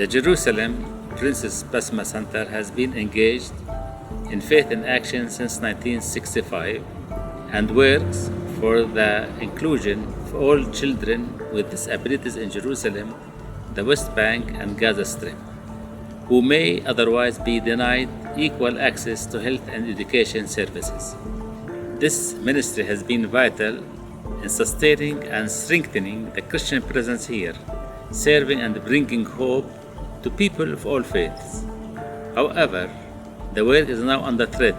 The Jerusalem Princess Basma Centre has been engaged in faith in action since 1965 and works for the inclusion of all children with disabilities in Jerusalem, the West Bank and Gaza Strip, who may otherwise be denied equal access to health and education services. This ministry has been vital in sustaining and strengthening the Christian presence here, serving and bringing hope to people of all faiths. However, the work is now under threat,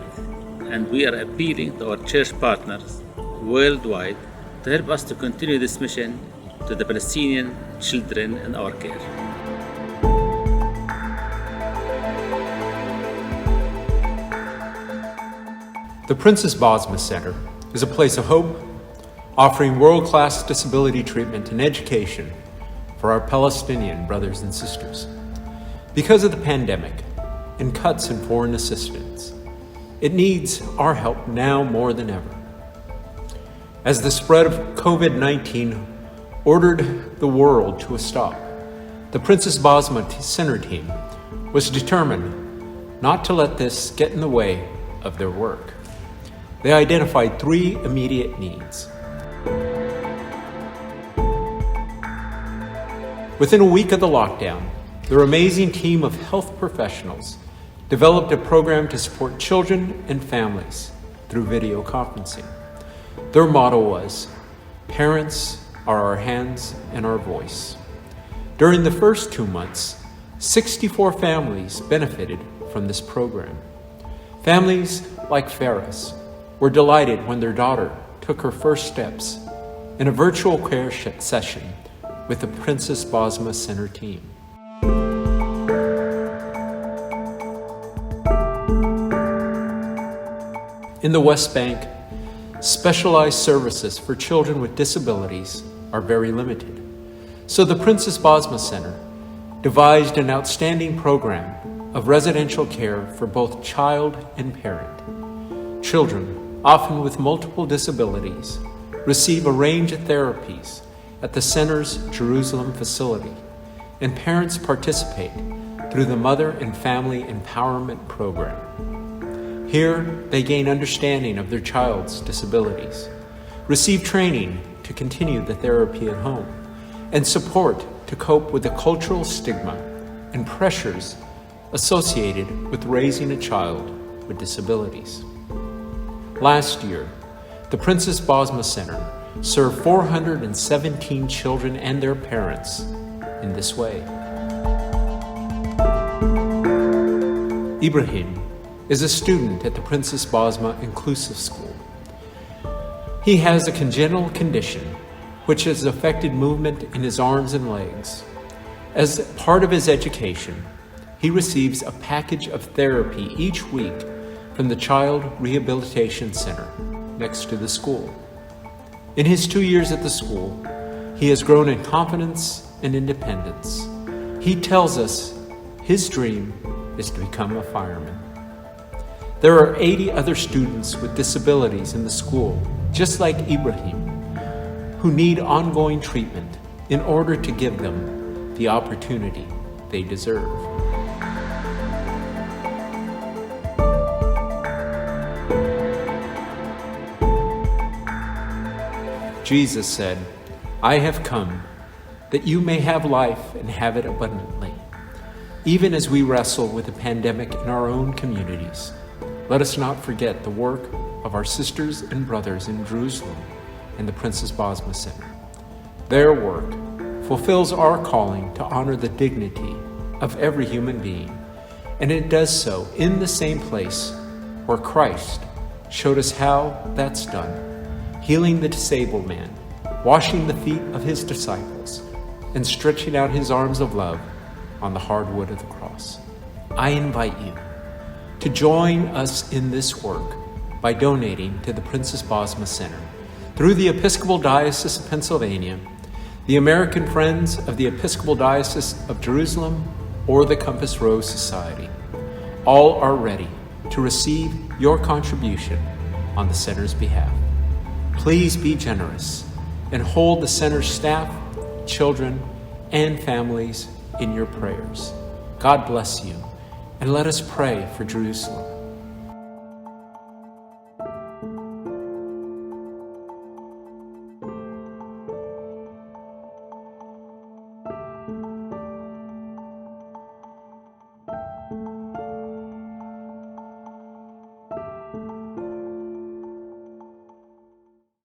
and we are appealing to our church partners worldwide to help us to continue this mission to the Palestinian children in our care. The Princess Basma Centre is a place of hope, offering world-class disability treatment and education for our Palestinian brothers and sisters. Because of the pandemic and cuts in foreign assistance, it needs our help now more than ever. As the spread of COVID-19 ordered the world to a stop, the Princess Basma Centre team was determined not to let this get in the way of their work. They identified 3 immediate needs. Within a week of the lockdown, their amazing team of health professionals developed a program to support children and families through video conferencing. Their motto was, "Parents are our hands and our voice." During the first 2 months, 64 families benefited from this program. Families like Ferris were delighted when their daughter took her first steps in a virtual care session with the Princess Basma Centre team. In the West Bank, specialized services for children with disabilities are very limited. So the Princess Basma Centre devised an outstanding program of residential care for both child and parent. Children, often with multiple disabilities, receive a range of therapies at the center's Jerusalem facility, and parents participate through the Mother and Family Empowerment Program. Here, they gain understanding of their child's disabilities, receive training to continue the therapy at home, and support to cope with the cultural stigma and pressures associated with raising a child with disabilities. Last year, the Princess Basma Centre served 417 children and their parents in this way. Ibrahim is a student at the Princess Basma Inclusive School. He has a congenital condition which has affected movement in his arms and legs. As part of his education, he receives a package of therapy each week from the Child Rehabilitation Center next to the school. In his 2 years at the school, he has grown in confidence and independence. He tells us his dream is to become a fireman. There are 80 other students with disabilities in the school, just like Ibrahim, who need ongoing treatment in order to give them the opportunity they deserve. Jesus said, "I have come that you may have life and have it abundantly." Even as we wrestle with the pandemic in our own communities, let us not forget the work of our sisters and brothers in Jerusalem and the Princess Basma Centre. Their work fulfills our calling to honor the dignity of every human being, and it does so in the same place where Christ showed us how that's done, healing the disabled man, washing the feet of his disciples, and stretching out his arms of love on the hard wood of the cross. I invite you to join us in this work by donating to the Princess Basma Centre through the Episcopal Diocese of Pennsylvania, the American Friends of the Episcopal Diocese of Jerusalem, or the Compass Rose Society. All are ready to receive your contribution on the Center's behalf. Please be generous and hold the Center's staff, children, and families in your prayers. God bless you, and let us pray for Jerusalem.